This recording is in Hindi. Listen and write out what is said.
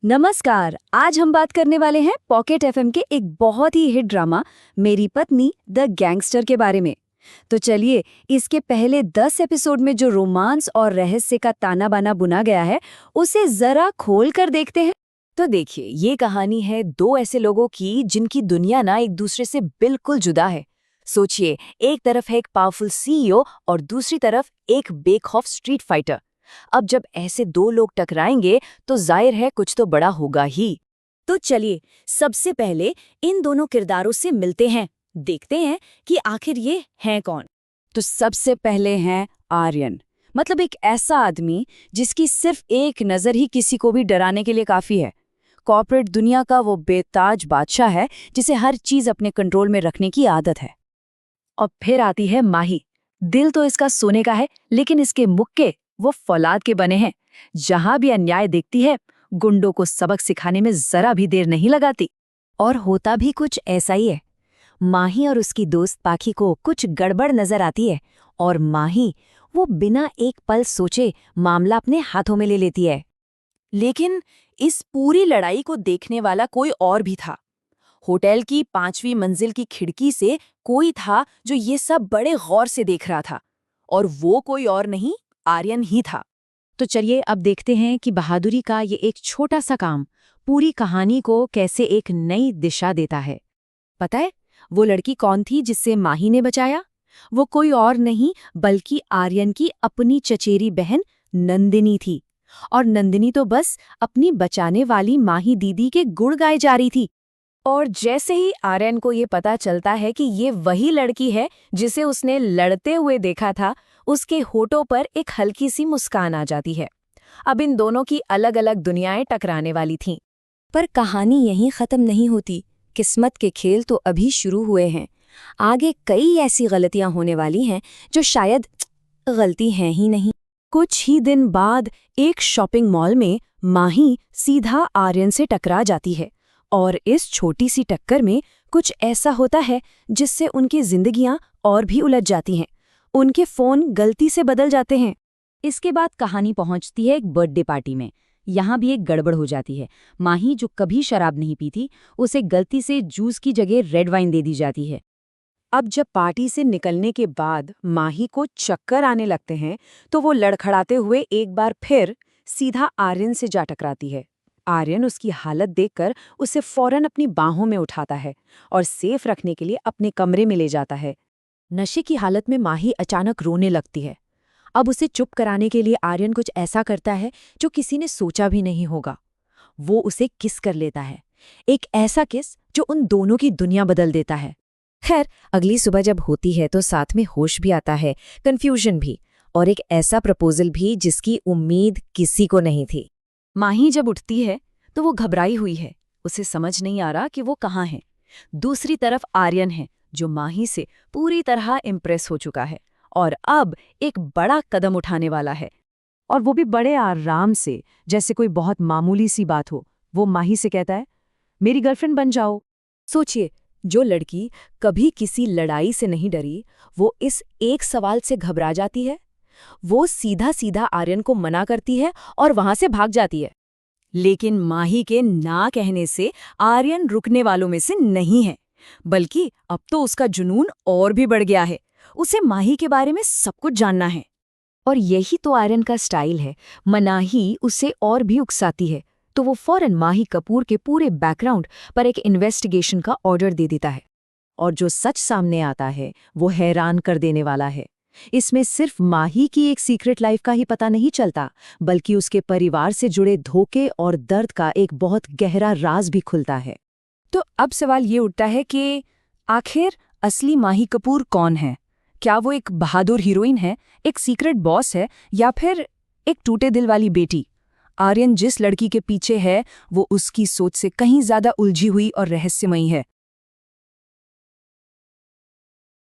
नमस्कार। आज हम बात करने वाले हैं पॉकेट एफएम के एक बहुत ही हिट ड्रामा मेरी पत्नी द गैंगस्टर के बारे में। तो चलिए, इसके पहले 10 एपिसोड में जो रोमांस और रहस्य का ताना बाना बुना गया है उसे जरा खोल कर देखते हैं। तो देखिए, ये कहानी है दो ऐसे लोगों की जिनकी दुनिया ना एक दूसरे से बिल्कुल जुदा है। सोचिए, एक तरफ है एक पावरफुल सीईओ और दूसरी तरफ एक बेखौफ स्ट्रीट फाइटर। अब जब ऐसे दो लोग टकराएंगे तो जाहिर है कुछ तो बड़ा होगा ही। तो चलिए, सबसे पहले इन दोनों किरदारों से मिलते हैं, देखते हैं कि आखिर ये हैं कौन। तो सबसे पहले हैं आर्यन, मतलब एक ऐसा आदमी जिसकी सिर्फ एक नज़र ही किसी को भी डराने के लिए काफ़ी है। कॉर्पोरेट दुनिया का वो बेताज बादशाह है जिसे हर चीज़ अपने कंट्रोल में रखने की आदत है। और फिर आती है माही। दिल तो इसका सोने का है, लेकिन इसके मुक्के वो फौलाद के बने हैं। जहां भी अन्याय देखती है, गुंडों को सबक सिखाने में जरा भी देर नहीं लगाती। और होता भी कुछ ऐसा ही है। माही और उसकी दोस्त पाखी को कुछ गड़बड़ नजर आती है और माही वो बिना एक पल सोचे मामला अपने हाथों में ले लेती है। लेकिन इस पूरी लड़ाई को देखने वाला कोई और भी था। होटल की 5वीं मंजिल की खिड़की से कोई था जो ये सब बड़े गौर से देख रहा था, और वो कोई और नहीं, आर्यन ही था। तो चलिए अब देखते हैं कि बहादुरी का ये एक छोटा सा काम पूरी कहानी को कैसे एक नई दिशा देता है। पता है वो लड़की कौन थी जिससे माही ने बचाया? वो कोई और नहीं बल्कि आर्यन की अपनी चचेरी बहन नंदिनी थी। और नंदिनी तो बस अपनी बचाने वाली माही दीदी के गुण गाए जा रही थी। और जैसे ही आर्यन को ये पता चलता है कि ये वही लड़की है जिसे उसने लड़ते हुए देखा था, उसके होठों पर एक हल्की सी मुस्कान आ जाती है। अब इन दोनों की अलग अलग दुनियाएं टकराने वाली थीं। पर कहानी यहीं खत्म नहीं होती। किस्मत के खेल तो अभी शुरू हुए हैं। आगे कई ऐसी गलतियां होने वाली हैं जो शायद गलती हैं ही नहीं। कुछ ही दिन बाद एक शॉपिंग मॉल में माही सीधा आर्यन से टकरा जाती है, और इस छोटी सी टक्कर में कुछ ऐसा होता है जिससे उनकी जिंदगियां और भी उलझ जाती हैं। उनके फोन गलती से बदल जाते हैं। इसके बाद कहानी पहुंचती है एक बर्थडे पार्टी में। यहाँ भी एक गड़बड़ हो जाती है। माही, जो कभी शराब नहीं पीती, उसे गलती से जूस की जगह रेड वाइन दे दी जाती है। अब जब पार्टी से निकलने के बाद माही को चक्कर आने लगते हैं तो वो लड़खड़ाते हुए एक बार फिर सीधा आर्यन से जा टकराती है। आर्यन उसकी हालत देखकर उसे फौरन अपनी बाहों में उठाता है और सेफ रखने के लिए अपने कमरे में ले जाता है। नशे की हालत में माही अचानक रोने लगती है। अब उसे चुप कराने के लिए आर्यन कुछ ऐसा करता है जो किसी ने सोचा भी नहीं होगा। वो उसे किस कर लेता है, एक ऐसा किस जो उन दोनों की दुनिया बदल देता है। खैर, अगली सुबह जब होती है तो साथ में होश भी आता है, कन्फ्यूजन भी, और एक ऐसा प्रपोजल भी जिसकी उम्मीद किसी को नहीं थी। माही जब उठती है तो वो घबराई हुई है। उसे समझ नहीं आ रहा कि वो कहाँ है। दूसरी तरफ आर्यन है जो माही से पूरी तरह इम्प्रेस हो चुका है और अब एक बड़ा कदम उठाने वाला है। और वो भी बड़े आराम से, जैसे कोई बहुत मामूली सी बात हो। वो माही से कहता है, मेरी गर्लफ्रेंड बन जाओ। सोचिए, जो लड़की कभी किसी लड़ाई से नहीं डरी, वो इस एक सवाल से घबरा जाती है। वो सीधा सीधा आर्यन को मना करती है और वहां से भाग जाती है। लेकिन माही के ना कहने से आर्यन रुकने वालों में से नहीं है, बल्कि अब तो उसका जुनून और भी बढ़ गया है। उसे माही के बारे में सब कुछ जानना है। और यही तो आर्यन का स्टाइल है। मनाही उसे और भी उकसाती है तो वो फौरन माही कपूर के पूरे बैकग्राउंड पर एक इन्वेस्टिगेशन का ऑर्डर दे देता है। और जो सच सामने आता है वो हैरान कर देने वाला है। इसमें सिर्फ माही की एक सीक्रेट लाइफ का ही पता नहीं चलता, बल्कि उसके परिवार से जुड़े धोखे और दर्द का एक बहुत गहरा राज भी खुलता है। तो अब सवाल ये उठता है कि आखिर असली माही कपूर कौन है? क्या वो एक बहादुर हीरोइन है, एक सीक्रेट बॉस है, या फिर एक टूटे दिल वाली बेटी? आर्यन जिस लड़की के पीछे है वो उसकी सोच से कहीं ज्यादा उलझी हुई और रहस्यमयी है।